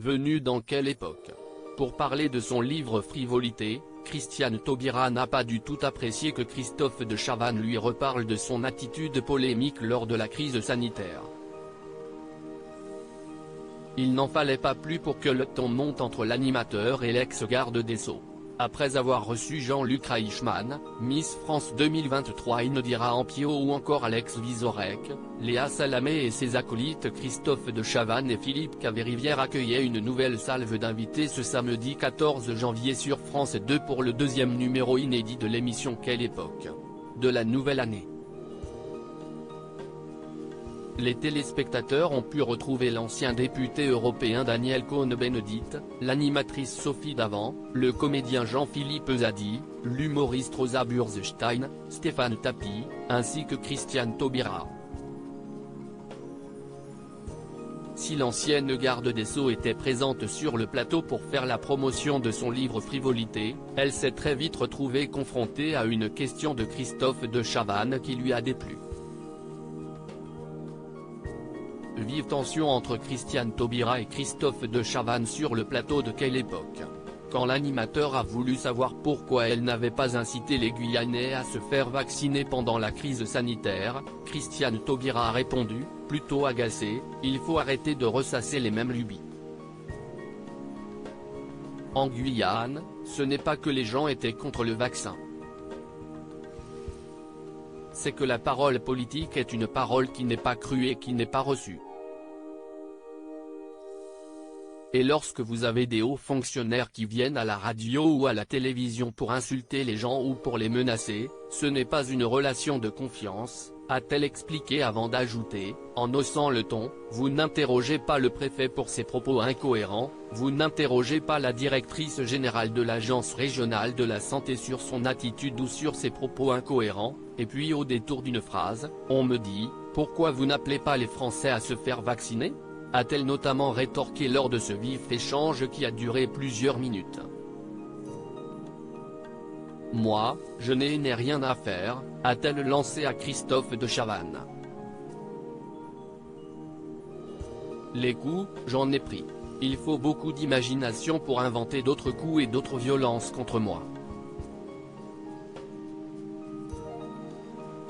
Bienvenue dans Quelle époque? Pour parler de son livre Frivolité, Christiane Taubira n'a pas du tout apprécié que Christophe de Chavannes lui reparle de son attitude polémique lors de la crise sanitaire. Il n'en fallait pas plus pour que le ton monte entre l'animateur et l'ex-garde des Sceaux. Après avoir reçu Jean-Luc Reichmann, Miss France 2023 Inodira Ampio ou encore Alex Vizorek, Léa Salamé et ses acolytes Christophe de Chavannes et Philippe Caverivière accueillaient une nouvelle salve d'invités ce samedi 14 janvier sur France 2 pour le deuxième numéro inédit de l'émission Quelle époque? De la nouvelle année. Les téléspectateurs ont pu retrouver l'ancien député européen Daniel Cohn-Bendit, l'animatrice Sophie Davant, le comédien Jean-Philippe Zadi, l'humoriste Rosa Burstein, Stéphane Tapi, ainsi que Christiane Taubira. Si l'ancienne garde des Sceaux était présente sur le plateau pour faire la promotion de son livre Frivolité, elle s'est très vite retrouvée confrontée à une question de Christophe de Chavannes qui lui a déplu. Vive tension entre Christiane Taubira et Christophe de Chavannes sur le plateau de Quelle époque? Quand l'animateur a voulu savoir pourquoi elle n'avait pas incité les Guyanais à se faire vacciner pendant la crise sanitaire, Christiane Taubira a répondu, plutôt agacée, « Il faut arrêter de ressasser les mêmes lubies. En Guyane, ce n'est pas que les gens étaient contre le vaccin. C'est que la parole politique est une parole qui n'est pas crue et qui n'est pas reçue. Et lorsque vous avez des hauts fonctionnaires qui viennent à la radio ou à la télévision pour insulter les gens ou pour les menacer, ce n'est pas une relation de confiance, a-t-elle expliqué avant d'ajouter, en haussant le ton, vous n'interrogez pas le préfet pour ses propos incohérents, vous n'interrogez pas la directrice générale de l'agence régionale de la santé sur son attitude ou sur ses propos incohérents, et puis au détour d'une phrase, on me dit, pourquoi vous n'appelez pas les Français à se faire vacciner? A-t-elle notamment rétorqué lors de ce vif échange qui a duré plusieurs minutes. Moi, je n'ai rien à faire, a-t-elle lancé à Christophe de Chavannes. Les coups, j'en ai pris. Il faut beaucoup d'imagination pour inventer d'autres coups et d'autres violences contre moi.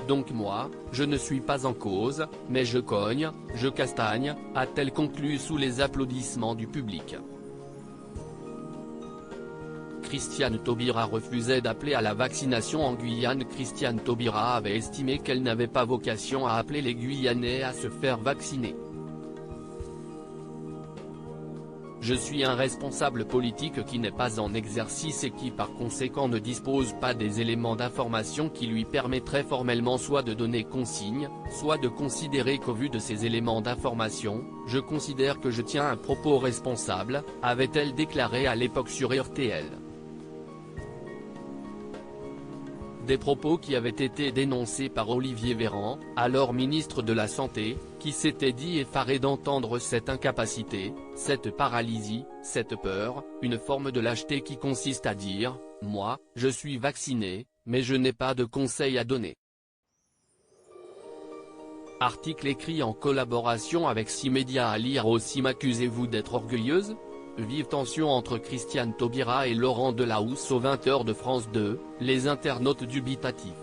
Donc moi, je ne suis pas en cause, mais je cogne, je castagne, a-t-elle conclu sous les applaudissements du public. Christiane Taubira refusait d'appeler à la vaccination en Guyane. Christiane Taubira avait estimé qu'elle n'avait pas vocation à appeler les Guyanais à se faire vacciner. Je suis un responsable politique qui n'est pas en exercice et qui par conséquent ne dispose pas des éléments d'information qui lui permettraient formellement soit de donner consigne, soit de considérer qu'au vu de ces éléments d'information, je considère que je tiens un propos responsable, avait-elle déclaré à l'époque sur RTL. Des propos qui avaient été dénoncés par Olivier Véran, alors ministre de la Santé, qui s'était dit effaré d'entendre cette incapacité, cette paralysie, cette peur, une forme de lâcheté qui consiste à dire « Moi, je suis vacciné, mais je n'ai pas de conseils à donner ». Article écrit en collaboration avec 6 médias à lire aussi. M'accusez-vous d'être orgueilleuse? Vive tension entre Christiane Taubira et Laurent Delahousse aux 20h de France 2, les internautes dubitatifs.